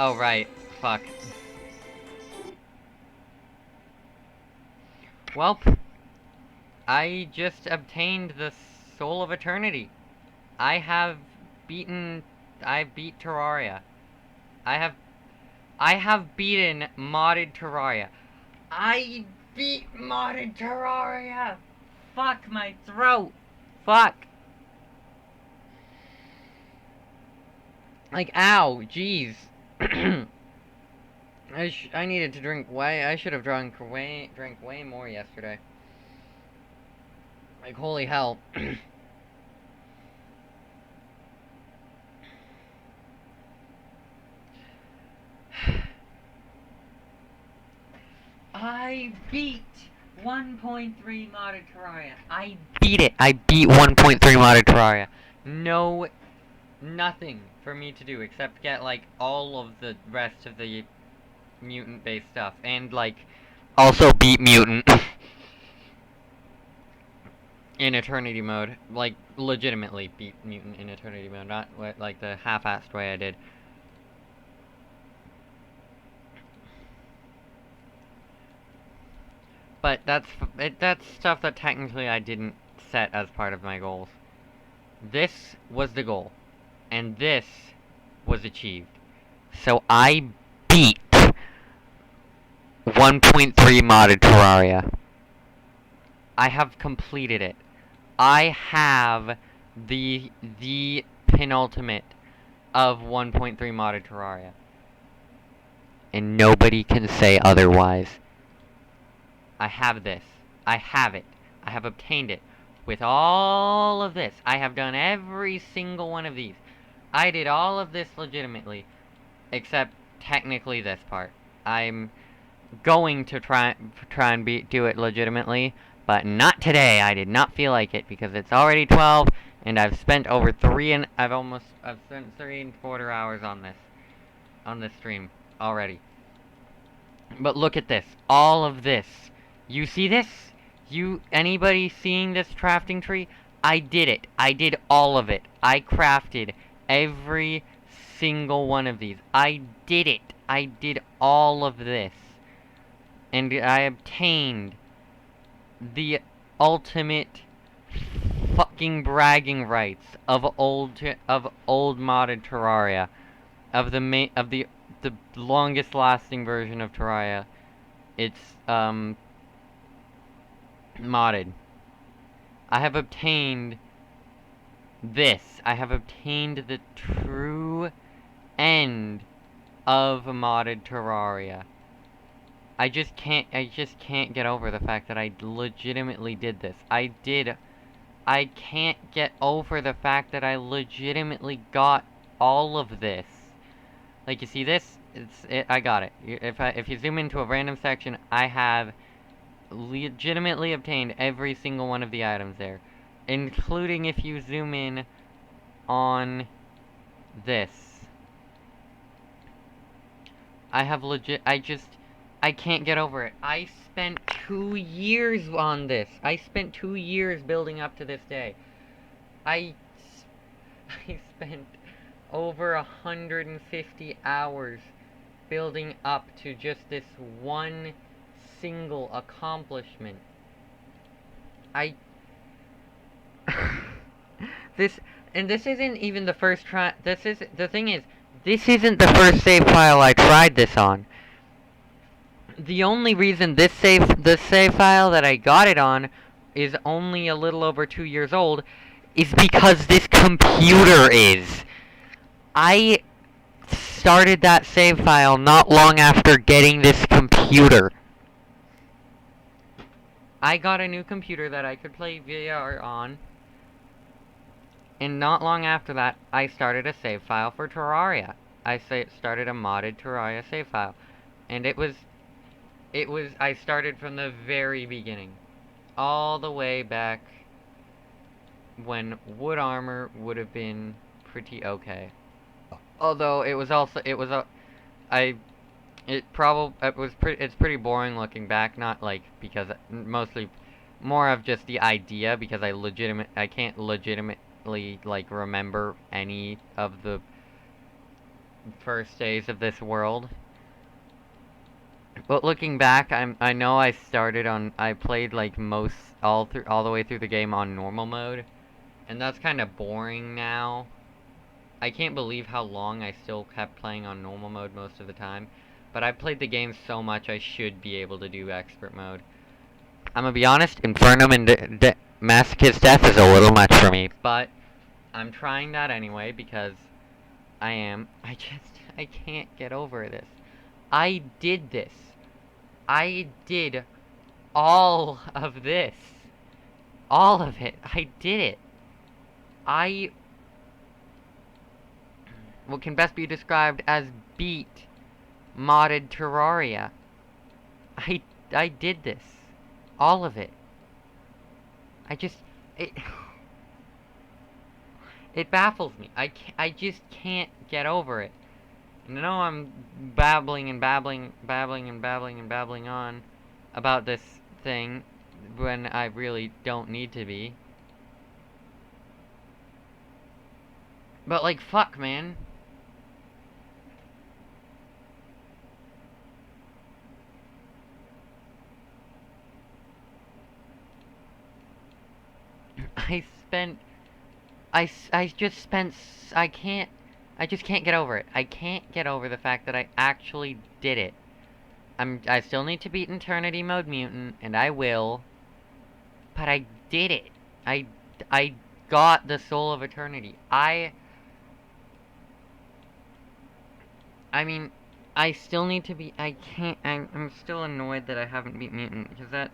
Oh, right. Fuck. Welp. I just obtained the Soul of Eternity. I have beaten... I beat Terraria. I have... I have beaten Modded Terraria. I beat Modded Terraria! Fuck my throat! Fuck! Like, ow, jeez. I needed to drink way... I should have drank way more yesterday. Like, holy hell. I beat 1.3 modded Terraria. I beat it. I beat 1.3 modded Terraria. No, nothing for me to do except get, like, all of the rest of the mutant-based stuff. And, like, also beat Mutant in Eternity mode. Like, legitimately beat Mutant in Eternity mode. Not, like, the half-assed way I did. But that's stuff that technically I didn't set as part of my goals. This was the goal, and this was achieved. So I beat 1.3 modded Terraria. I have completed it. I have the penultimate of 1.3 modded Terraria. And nobody can say otherwise. I have this. I have it. I have obtained it. With all of this, I have done every single one of these. I did all of this legitimately, except technically this part. I'm going to try and do it legitimately, but not today. I did not feel like it because it's already 12, and I've spent over I've spent 3.25 hours on this stream already. But look at this. All of this. You see this? Anybody seeing this crafting tree? I did it. I did all of it. I crafted every single one of these. I did it. I did all of this. And I obtained the ultimate fucking bragging rights of old modded Terraria. Of the longest lasting version of Terraria. It's modded. I have obtained this. I have obtained the true end of modded Terraria. I just can't get over the fact that I legitimately did this. I can't get over the fact that I legitimately got all of this. Like, you see this? I got it. If you zoom into a random section, I have legitimately obtained every single one of the items there, including if you zoom in on this. I can't get over it. I spent 2 years on this. I spent 2 years building up to this day. I spent over 150 hours building up to just this one single accomplishment. This isn't even the first try. The thing is, this isn't the first save file I tried this on. The only reason the save file that I got it on is only a little over 2 years old is because this computer is. I started that save file not long after getting this computer. I got a new computer that I could play VR on, and not long after that, I started a save file for Terraria. I started a modded Terraria save file, and I started from the very beginning, all the way back when wood armor would have been pretty okay. Although it's pretty boring looking back, not like because mostly more of just the idea because I can't legitimately like remember any of the first days of this world. But looking back, I know I played like all the way through the game on normal mode, and that's kind of boring now. I can't believe how long I still kept playing on normal mode most of the time. But I played the game so much I should be able to do expert mode. I'm gonna be honest, Infernum and Masochist Death is a little much for me, but I'm trying that anyway because I can't get over this. I did this. I did all of this. All of it. I did it. What can best be described as beat modded Terraria. I did this. All of it. It it baffles me. I just can't get over it. And I know I'm babbling and babbling on about this thing when I really don't need to be. But like, fuck, man. I just can't get over it. I can't get over the fact that I actually did it. I still need to beat Eternity Mode Mutant, and I will. But I did it. I got the Soul of Eternity. I mean, I still need to be, I'm still annoyed that I haven't beat Mutant, because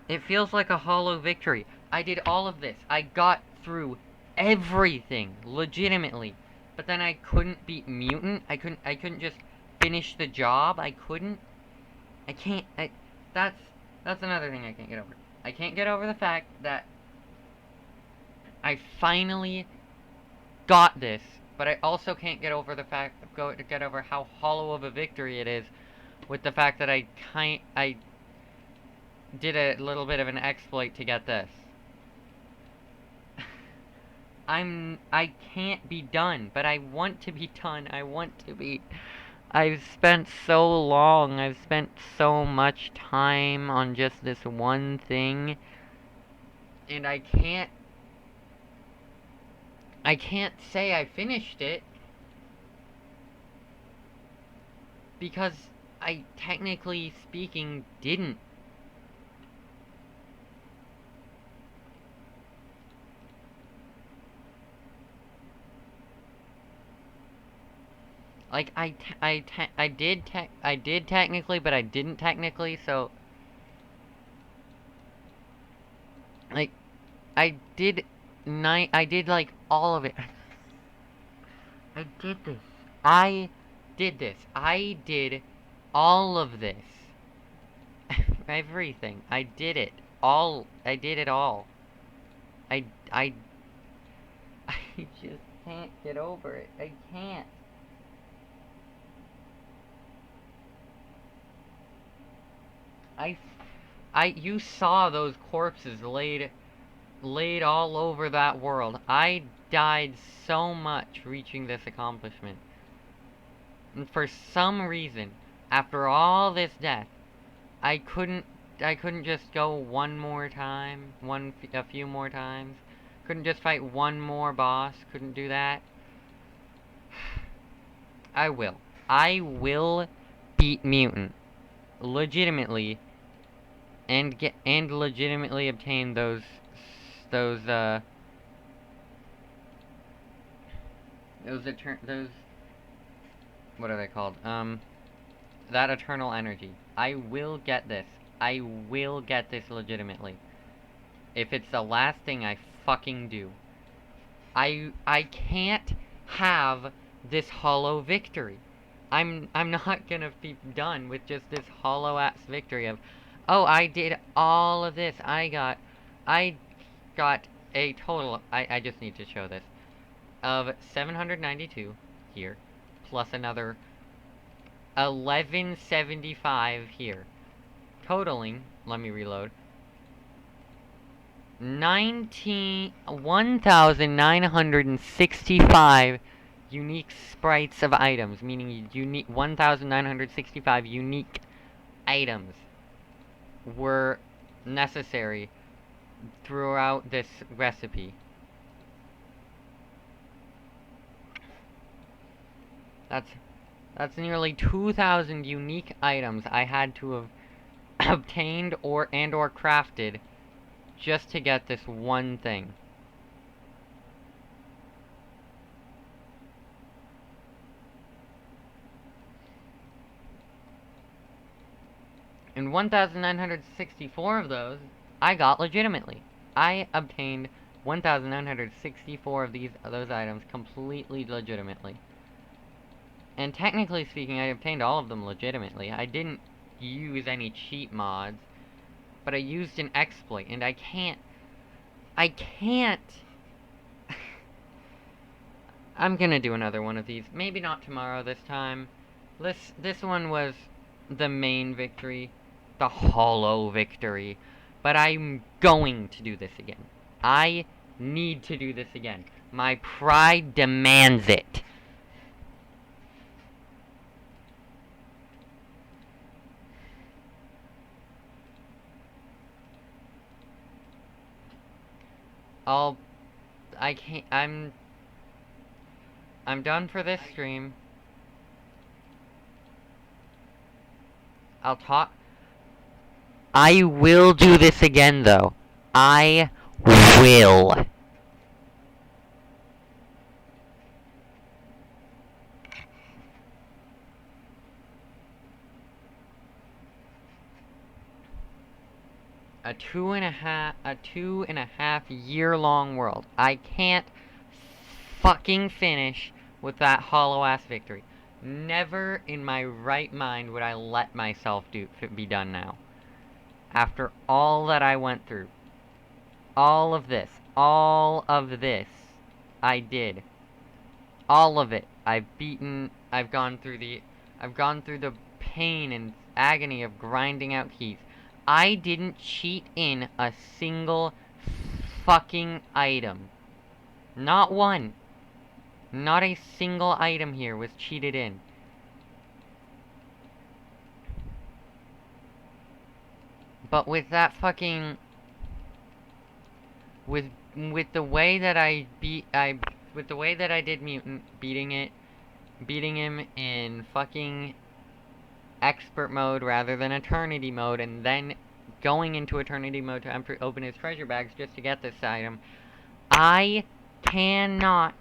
it feels like a hollow victory. I did all of this. I got through everything, legitimately. But then I couldn't beat Mutant. I couldn't just finish the job. That's another thing I can't get over. I can't get over the fact that I finally got this, but I also can't get over how hollow of a victory it is with the fact that I did a little bit of an exploit to get this. I can't be done, but I want to be done. I've spent so much time on just this one thing, and I can't say I finished it, because I, technically speaking, didn't. Like, I did technically, but I didn't technically, so... Like, I did, like, all of it. I did this. I did all of this. Everything. I did it. I did it all. I just can't get over it. I can't. You saw those corpses laid all over that world. I died so much reaching this accomplishment. And for some reason, after all this death, I couldn't just go one more time, a few more times. Couldn't just fight one more boss. Couldn't do that. I will. I will beat Mutant. Legitimately. And legitimately obtain those what are they called? That eternal energy. I will get this. I will get this legitimately. If it's the last thing I fucking do. I can't have this hollow victory. I'm not gonna be done with just this hollow ass victory of, oh, I did all of this. I got a total, I just need to show this, of 792 here, plus another 1175 here. Totaling, let me reload, 1,965 unique sprites of items, meaning unique 1,965 unique items were necessary throughout this recipe. That's nearly 2,000 unique items I had to have obtained or crafted just to get this one thing. And 1,964 of those I got legitimately. I obtained 1,964 of those items completely legitimately. And technically speaking, I obtained all of them legitimately. I didn't use any cheat mods, but I used an exploit, and I can't... I'm gonna do another one of these. Maybe not tomorrow this time. This one was the main victory. The hollow victory. But I'm going to do this again. I need to do this again. My pride demands it. I'm done for this stream. I'll talk. I will do this again, though. I will. A two and a half year long world. I can't fucking finish with that hollow ass victory. Never in my right mind would I let myself be done now. After all that I went through. All of this I did. All of it. I've gone through the pain and agony of grinding out keys. I didn't cheat in a single fucking item. Not one. Not a single item here was cheated in. But with that fucking... With the way that with the way that I did Mutant, beating him in fucking expert mode rather than eternity mode, and then going into eternity mode to open his treasure bags just to get this item, I cannot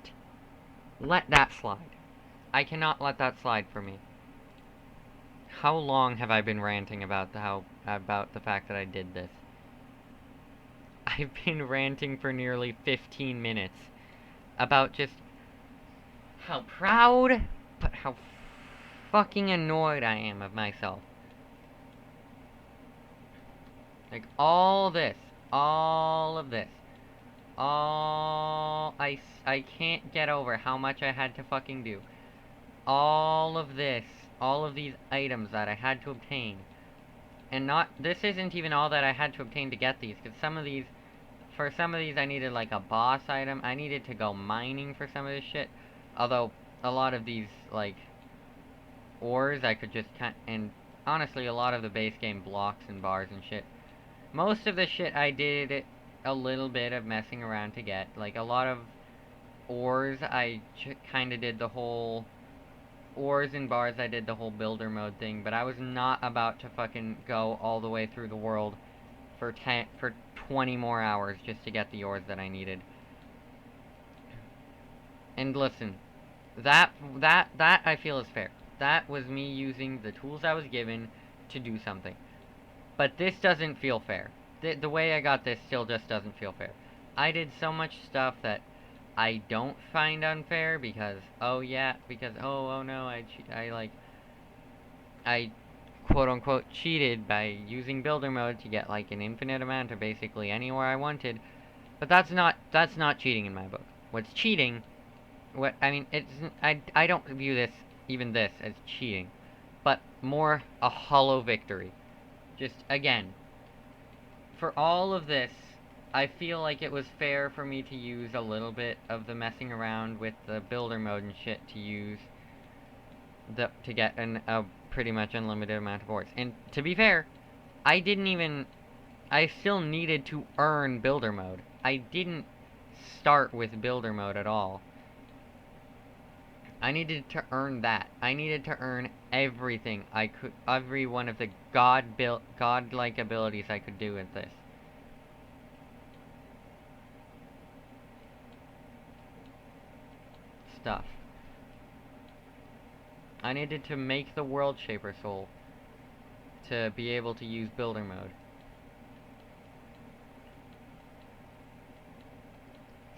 let that slide. I cannot let that slide for me. How long have I been ranting about the fact that I did this? I've been ranting for nearly 15 minutes about just how proud, but how fucking annoyed I am of myself. Like, all of this, I can't get over how much I had to fucking do. All of this, all of these items that I had to obtain. And this isn't even all that I had to obtain to get these, because for some of these I needed like a boss item. I needed to go mining for some of this shit. Although, a lot of these, like, ores I could just and honestly, a lot of the base game blocks and bars and shit. Most of the shit I did a little bit of messing around to get. Like, a lot of ores, I kinda did the whole... Ores and bars, I did the whole builder mode thing, but I was not about to fucking go all the way through the world for 20 more hours just to get the ores that I needed. And listen, that I feel is fair. That was me using the tools I was given to do something. But this doesn't feel fair. The way I got this still just doesn't feel fair. I did so much stuff that I don't find unfair because, oh no, I quote-unquote cheated by using builder mode to get, like, an infinite amount of basically anywhere I wanted. But that's not cheating in my book. What's cheating, I don't view even this as cheating, but more a hollow victory. Just, again, for all of this, I feel like it was fair for me to use a little bit of the messing around with the builder mode and shit to get a pretty much unlimited amount of ores. And to be fair, I still needed to earn builder mode. I didn't start with builder mode at all. I needed to earn that. I needed to earn everything I could, every one of the godlike abilities I could do with this. Stuff. I needed to make the World Shaper Soul to be able to use builder mode.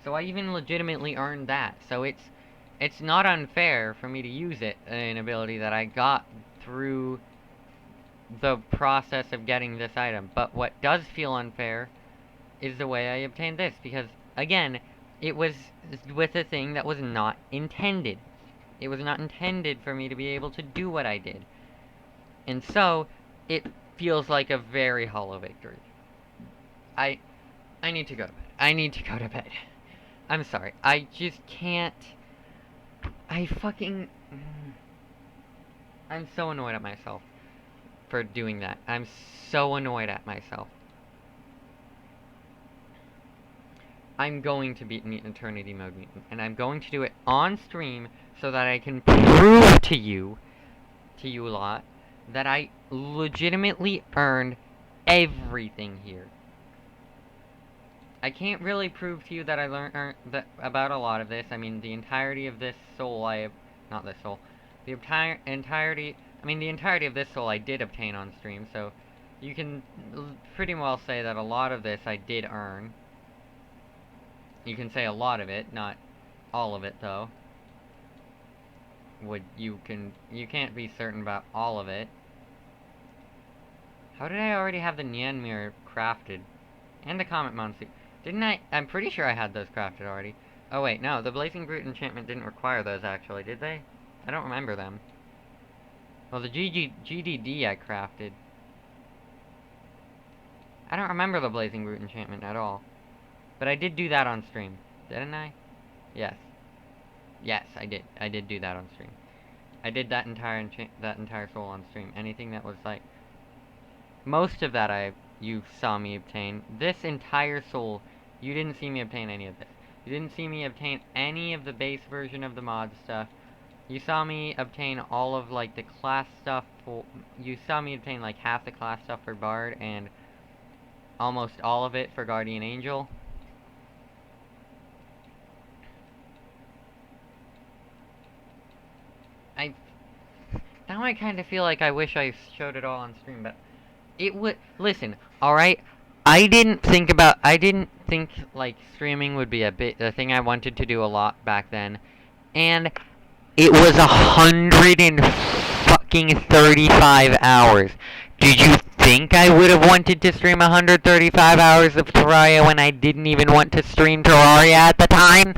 So I even legitimately earned that. So it's not unfair for me to use it, an ability that I got through the process of getting this item. But what does feel unfair is the way I obtained this, because again, it was with a thing that was not intended. It was not intended for me to be able to do what I did. And so, it feels like a very hollow victory. I I need to go to bed. I need to go to bed. I'm sorry. I just can't. I fucking. I'm so annoyed at myself for doing that. I'm so annoyed at myself. I'm going to beat an Eternity Mode Mutant, and I'm going to do it on stream so that I can prove to you lot, that I legitimately earned everything here. I can't really prove to you that I learned about a lot of this. I mean, the entirety of this soul not this soul, the entirety of this soul I did obtain on stream, so you can pretty well say that a lot of this I did earn. You can say a lot of it, not all of it, though. You can't be certain about all of it. How did I already have the Nyan Mirror crafted? And the Comet Monster. Didn't I? I'm pretty sure I had those crafted already. Oh wait, no, the Blazing Brute enchantment didn't require those actually, did they? I don't remember them. Well, the GDD I crafted. I don't remember the Blazing Brute enchantment at all. But I did do that on stream. Didn't I? Yes. Yes, I did. I did do that on stream. I did that entire soul on stream. Anything that was like... Most of that you saw me obtain. This entire soul, you didn't see me obtain any of this. You didn't see me obtain any of the base version of the mod stuff. You saw me obtain all of, like, the class stuff you saw me obtain, like, half the class stuff for Bard and almost all of it for Guardian Angel. Now I kind of feel like I wish I showed it all on stream, but it would... Listen, alright? I didn't think, like, streaming would be the thing I wanted to do a lot back then. And it was 135 hours. Did you think I would have wanted to stream 135 hours of Terraria when I didn't even want to stream Terraria at the time?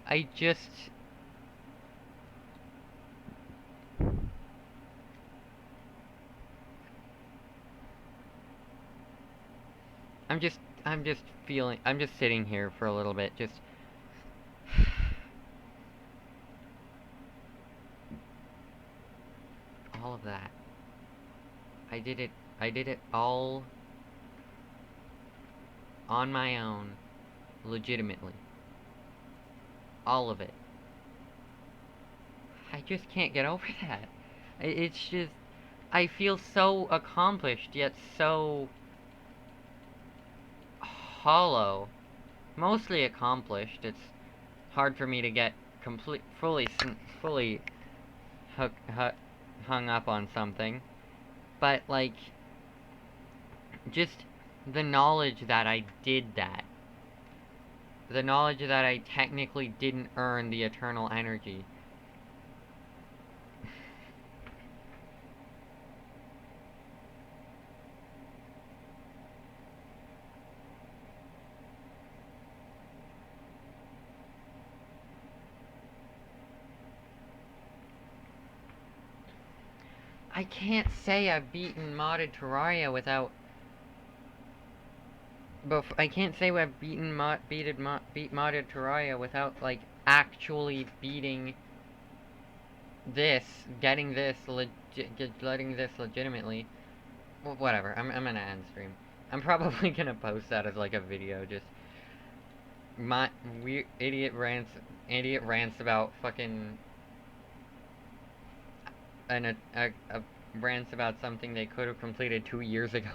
I just... I'm just sitting here for a little bit, just... all of that. I did it all on my own, legitimately. All of it. I just can't get over that. It's just... I feel so accomplished, yet so... hollow. Mostly accomplished. It's hard for me to get fully hung up on something. But, like, just the knowledge that I did that. The knowledge that I technically didn't earn the eternal energy. I can't say I've beaten Modded Terraria without... I can't say I've beat Modded Terraria without, like, actually beating this, getting this, letting this legitimately. Well, whatever, I'm gonna end stream. I'm probably gonna post that as, like, a video, just... My weird idiot rants about fucking... rants about something they could have completed 2 years ago.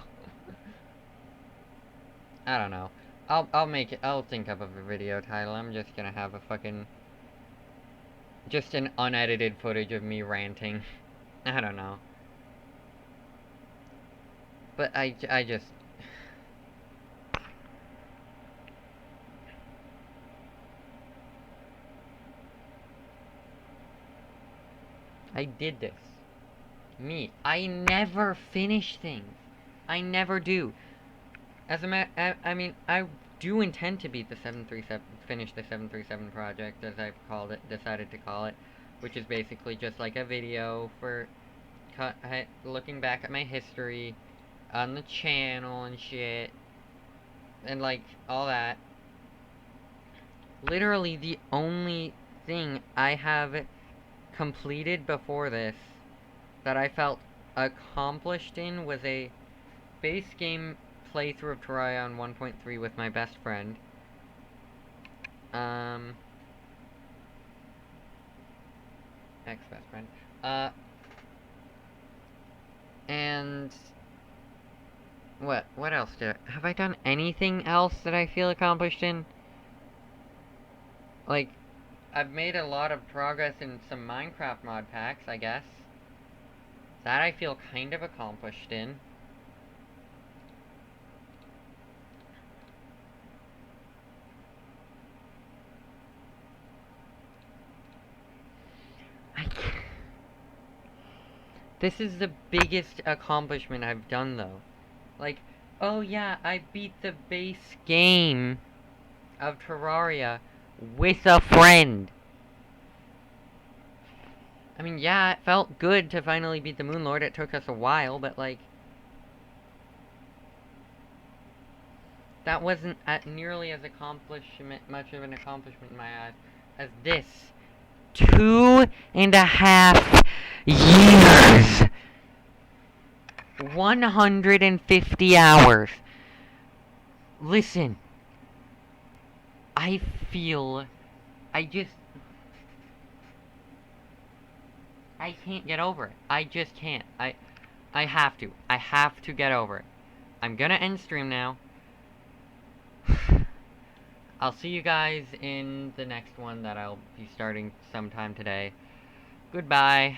I don't know. I'll think of a video title. I'm just gonna have a fucking... just an unedited footage of me ranting. I don't know. But I just... I did this. Me. I never finish things. I never do. As a matter... I mean, I do intend to beat the 737... finish the 737 project, as I've decided to call it. Which is basically just like a video for... looking back at my history on the channel and shit. And, like, all that. Literally, the only thing I have completed before this that I felt accomplished in was a base game playthrough of Terraria on 1.3 with my best friend. Ex-best friend. And... What else have I done anything else that I feel accomplished in? Like, I've made a lot of progress in some Minecraft mod packs, I guess. That I feel kind of accomplished in. This is the biggest accomplishment I've done, though. Like, oh yeah, I beat the base game of Terraria with a friend. I mean, yeah, it felt good to finally beat the Moon Lord. It took us a while, but, like... that wasn't nearly as much of an accomplishment in my eyes as this. 2.5 years! 150 hours. Listen. I feel... I can't get over it. I just can't. I have to. I have to get over it. I'm gonna end stream now. I'll see you guys in the next one that I'll be starting sometime today. Goodbye.